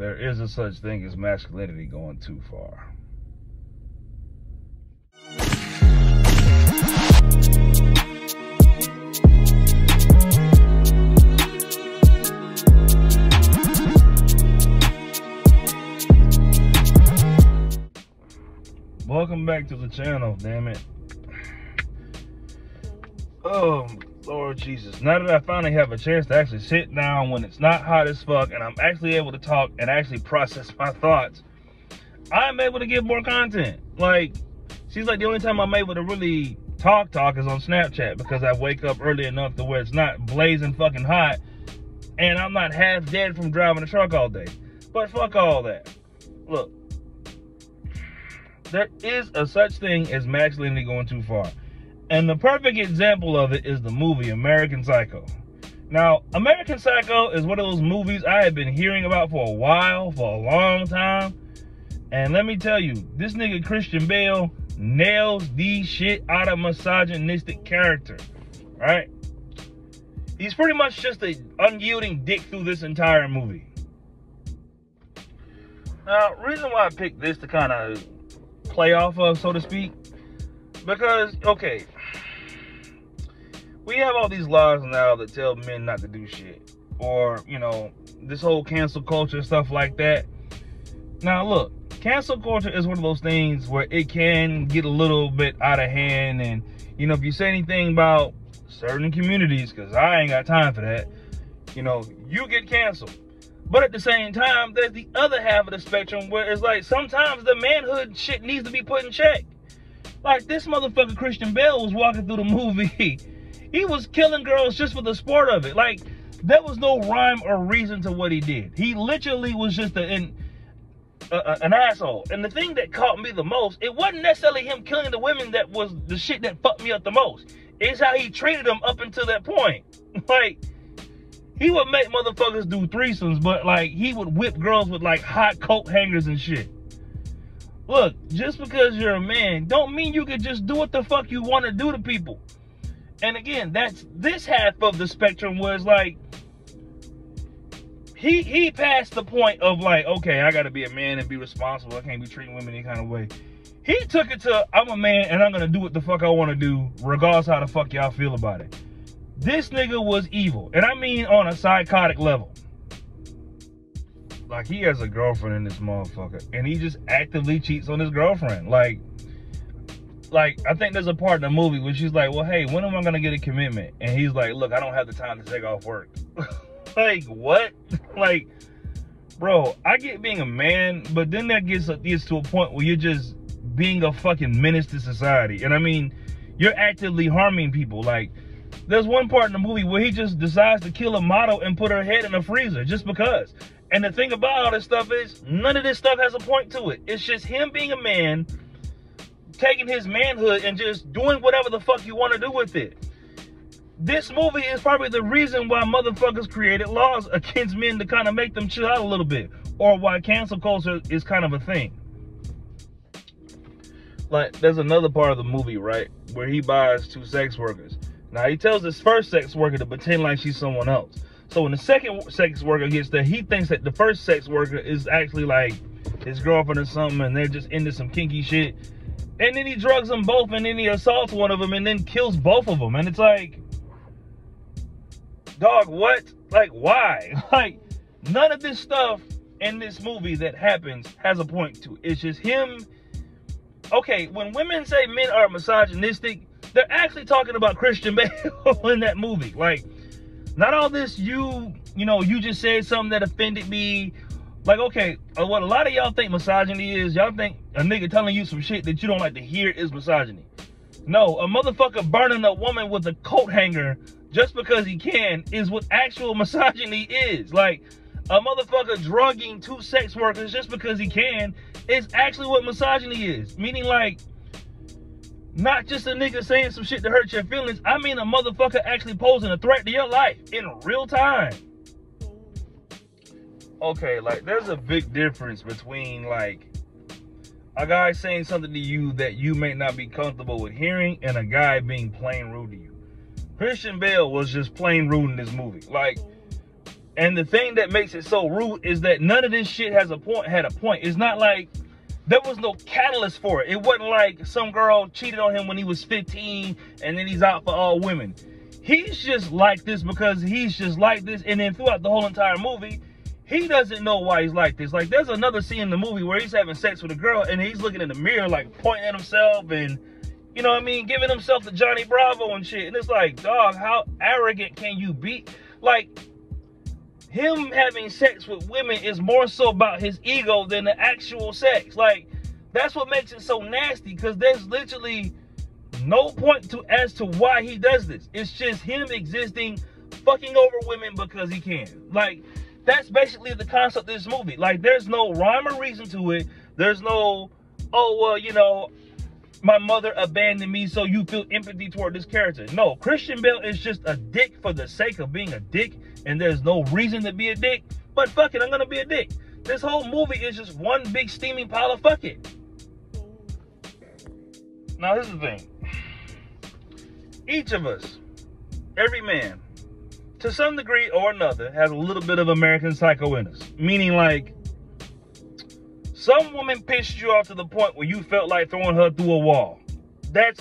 there is a such thing as masculinity going too far. Welcome back to the channel, damn it. Oh, Lord Jesus. Now that I finally have a chance to actually sit down when it's not hot as fuck and I'm actually able to talk and actually process my thoughts, I'm able to give more content. Like, seems like the only time I'm able to really talk is on Snapchat, because I wake up early enough to where it's not blazing fucking hot and I'm not half dead from driving a truck all day. But fuck all that. Look, there is a such thing as masculinity going too far. And the perfect example of it is the movie American Psycho. Now, American Psycho is one of those movies I have been hearing about for a while, for a long time. And let me tell you, this nigga Christian Bale nails the shit out of misogynistic character, right? He's pretty much just an unyielding dick through this entire movie. Now, reason why I picked this to kind of play off of, so to speak, because, okay, we have all these laws now that tell men not to do shit, or, you know, this whole cancel culture, stuff like that. Now, look, cancel culture is one of those things where it can get a little bit out of hand, and, you know, if you say anything about certain communities, because I ain't got time for that, you know, you get canceled. But at the same time, there's the other half of the spectrum where it's like sometimes the manhood shit needs to be put in check. Like this motherfucker Christian Bale was walking through the movie. He was killing girls just for the sport of it. Like, there was no rhyme or reason to what he did. He literally was just an asshole. And the thing that caught me the most, it wasn't necessarily him killing the women that was the shit that fucked me up the most. It's how he treated them up until that point. Like, he would make motherfuckers do threesomes, but like he would whip girls with like hot coat hangers and shit. Look, just because you're a man don't mean you can just do what the fuck you want to do to people. And again, that's this half of the spectrum was like he passed the point of like, okay, I gotta be a man and be responsible. I can't be treating women any kind of way. He took it to, I'm a man and I'm gonna do what the fuck I wanna do, regardless how the fuck y'all feel about it. This nigga was evil, and I mean on a psychotic level. Like, he has a girlfriend in this motherfucker, and he just actively cheats on his girlfriend. Like, I think there's a part in the movie where she's like, well, hey, when am I gonna get a commitment? And he's like, look, I don't have the time to take off work. Like, what? Like, bro, I get being a man, but then that gets to a point where you're just being a fucking menace to society. And I mean, you're actively harming people. Like, there's one part in the movie where he just decides to kill a model and put her head in a freezer just because. And the thing about all this stuff is, none of this stuff has a point to it. It's just him being a man, taking his manhood and just doing whatever the fuck you want to do with it. This movie is probably the reason why motherfuckers created laws against men to kind of make them chill out a little bit. Or why cancel culture is kind of a thing. Like, there's another part of the movie, right, where he buys 2 sex workers. Now, he tells this first sex worker to pretend like she's someone else. So when the second sex worker gets there, he thinks that the first sex worker is actually like his girlfriend or something, and they're just into some kinky shit. And then he drugs them both, and then he assaults one of them, and then kills both of them. And it's like, dog, what? Like, why? Like, none of this stuff in this movie that happens has a point to it. It's just him. Okay, when women say men are misogynistic, they're actually talking about Christian Bale in that movie. Like, not all this, you just said something that offended me. Like, okay, what a lot of y'all think misogyny is, y'all think a nigga telling you some shit that you don't like to hear is misogyny. No, a motherfucker burning a woman with a coat hanger just because he can is what actual misogyny is. Like, a motherfucker drugging 2 sex workers just because he can is actually what misogyny is. Meaning, like, not just a nigga saying some shit to hurt your feelings. I mean a motherfucker actually posing a threat to your life in real time. Okay, like, there's a big difference between, like, a guy saying something to you that you may not be comfortable with hearing and a guy being plain rude to you. Christian Bale was just plain rude in this movie. Like, And the thing that makes it so rude is that none of this shit had a point. It's not like there was no catalyst for it. It wasn't like some girl cheated on him when he was 15 and then he's out for all women. He's just like this because he's just like this. And then throughout the whole entire movie, he doesn't know why he's like this. Like, there's another scene in the movie where he's having sex with a girl and he's looking in the mirror, like, pointing at himself and, you know what I mean, giving himself to Johnny Bravo and shit. And it's like, dog, how arrogant can you be? Like, him having sex with women is more so about his ego than the actual sex. Like, that's what makes it so nasty, because there's literally no point as to why he does this. It's just him existing, fucking over women because he can. Like, that's basically the concept of this movie. Like, there's no rhyme or reason to it. There's no, oh, well, you know, my mother abandoned me, so you feel empathy toward this character. No, Christian Bale is just a dick for the sake of being a dick, and there's no reason to be a dick, but fuck it, I'm gonna be a dick. This whole movie is just one big steaming pile of fuck it. Now, here's the thing. Each of us, every man, to some degree or another, has a little bit of American Psycho in us. Meaning, like, some woman pissed you off to the point where you felt like throwing her through a wall. That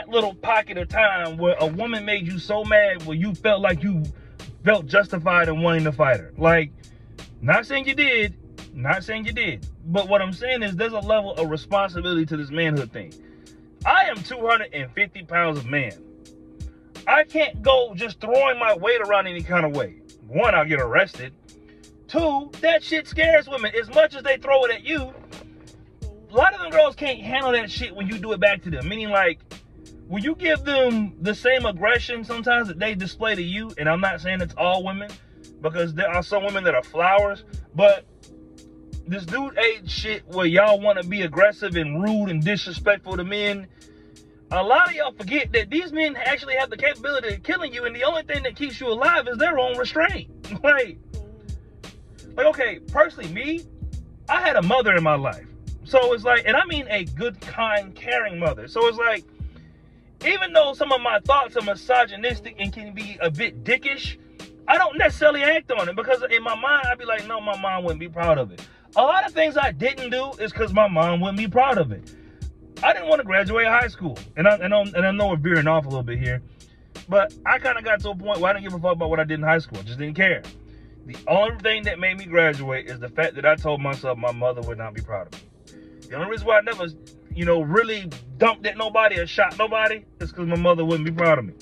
little pocket of time where a woman made you so mad where you felt like you felt justified in wanting to fight her. Like, not saying you did, but what I'm saying is there's a level of responsibility to this manhood thing. I am 250 pounds of man. I can't go just throwing my weight around any kind of way. One, I'll get arrested. Two, that shit scares women. As much as they throw it at you, a lot of them girls can't handle that shit when you do it back to them. Meaning, like, when you give them the same aggression sometimes that they display to you, and I'm not saying it's all women, because there are some women that are flowers, but this dude age shit where y'all want to be aggressive and rude and disrespectful to men, a lot of y'all forget that these men actually have the capability of killing you, and the only thing that keeps you alive is their own restraint. Like, okay, personally, me, I had a mother in my life. So it's like, and I mean a good, kind, caring mother. So it's like, even though some of my thoughts are misogynistic and can be a bit dickish, I don't necessarily act on it, because in my mind, I'd be like, no, my mom wouldn't be proud of it. A lot of things I didn't do is because my mom wouldn't be proud of it. I didn't want to graduate high school. And I know we're veering off a little bit here, but I kind of got to a point where I didn't give a fuck about what I did in high school. I just didn't care. The only thing that made me graduate is the fact that I told myself my mother would not be proud of me. The only reason why I never, really dumped at nobody or shot nobody is because my mother wouldn't be proud of me.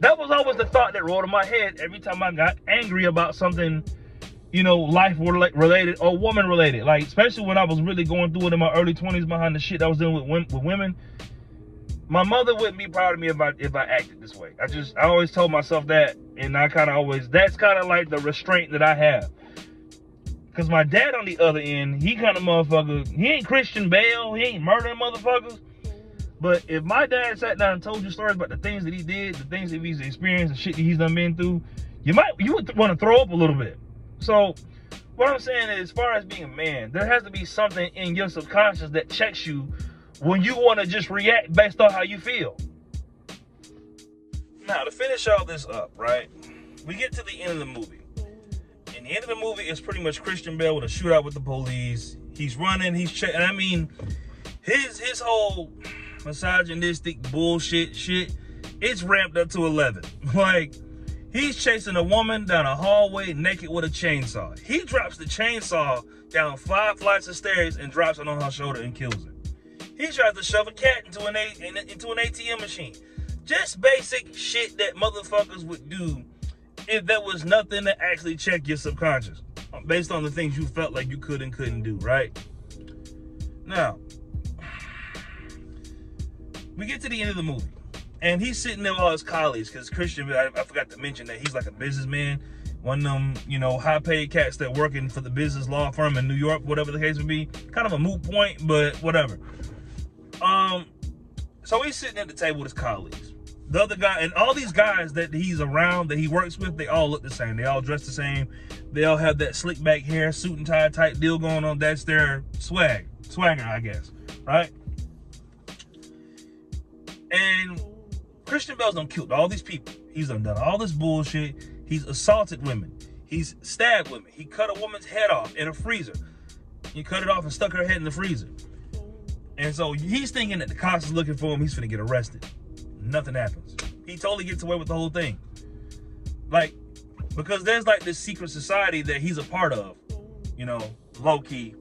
That was always the thought that rolled in my head every time I got angry about something, life related or woman related. Like, especially when I was really going through it in my early 20s behind the shit I was dealing with women. My mother wouldn't be proud of me if I acted this way. I always told myself that, and that's kind of like the restraint that I have. Because my dad on the other end, he kind of motherfucker, he ain't Christian Bale, he ain't murdering motherfuckers. But if my dad sat down and told you stories about the things that he did, the things that he's experienced, the shit that he's done been through, you would want to throw up a little bit. So what I'm saying is, as far as being a man, there has to be something in your subconscious that checks you when you want to just react based on how you feel. Now, to finish all this up, right, we get to the end of the movie. And the end of the movie is pretty much Christian Bale with a shootout with the police. He's running, he's checking. I mean, his whole misogynistic bullshit shit, it's ramped up to 11. Like, he's chasing a woman down a hallway naked with a chainsaw. He drops the chainsaw down 5 flights of stairs and drops it on her shoulder and kills her. He tries to shove a cat into an ATM machine. Just basic shit that motherfuckers would do if there was nothing to actually check your subconscious based on the things you felt like you could and couldn't do, right? Now, we get to the end of the movie, and he's sitting there with all his colleagues, because Christian, I forgot to mention that he's like a businessman, one of them, high-paid cats that working for the business law firm in New York, whatever the case would be. Kind of a moot point, but whatever. So he's sitting at the table with his colleagues. The other guy, and all these guys that he's around, that he works with, they all look the same. They all dress the same. They all have that slick back hair, suit and tie type deal going on. That's their swagger, I guess, right? And Christian Bale's done killed all these people. He's done all this bullshit. He's assaulted women. He's stabbed women. He cut a woman's head off in a freezer. He cut it off and stuck her head in the freezer. And so he's thinking that the cops is looking for him. He's finna get arrested. Nothing happens. He totally gets away with the whole thing. Like, because there's like this secret society that he's a part of, you know, low key,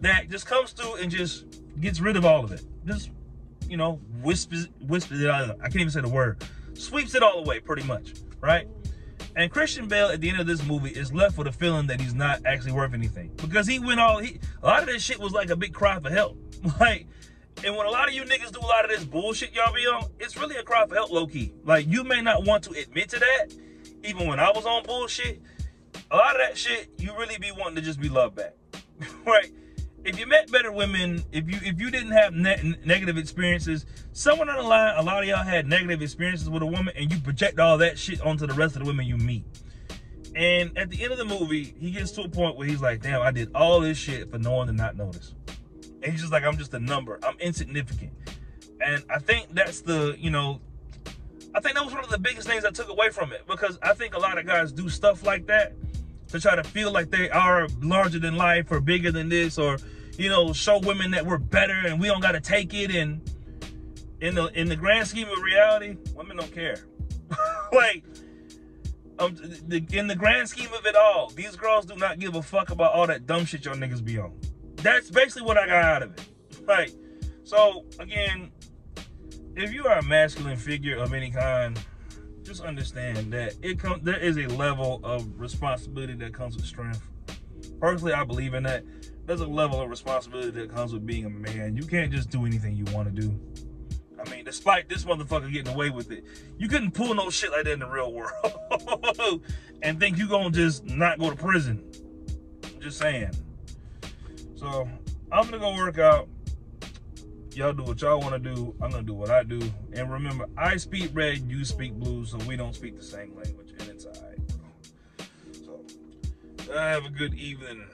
that just comes through and just gets rid of all of it. Just, you know, whispers it out. I can't even say the word. Sweeps it all away, pretty much, right? And Christian Bale at the end of this movie is left with a feeling that he's not actually worth anything, because he went a lot of this shit was like a big cry for help. Like, and when a lot of you niggas do a lot of this bullshit y'all be on, it's really a cry for help, low key. Like, you may not want to admit to that. Even when I was on bullshit, a lot of that shit, you really be wanting to just be loved back, right? If you met better women, if you didn't have negative experiences, somewhere down the line, a lot of y'all had negative experiences with a woman, and you project all that shit onto the rest of the women you meet. And at the end of the movie, he gets to a point where he's like, damn, I did all this shit for no one to not notice. And he's just like, I'm just a number. I'm insignificant. And I think that's the, you know, I think that was one of the biggest things I took away from it, because I think a lot of guys do stuff like that to try to feel like they are larger than life or bigger than this, or, you know, show women that we're better and we don't got to take it. And in the grand scheme of reality, women don't care. Like, in the grand scheme of it all, these girls do not give a fuck about all that dumb shit y'all niggas be on. That's basically what I got out of it. Like, so again, if you are a masculine figure of any kind, just understand that there is a level of responsibility that comes with strength. Personally, I believe in that. There's a level of responsibility that comes with being a man. You can't just do anything you want to do. I mean, despite this motherfucker getting away with it, you couldn't pull no shit like that in the real world and think you gonna just not go to prison. I'm just saying. So, I'm gonna go work out. Y'all do what y'all want to do. I'm going to do what I do. And remember, I speak red, you speak blue, so we don't speak the same language. And it's all right. So, have a good evening.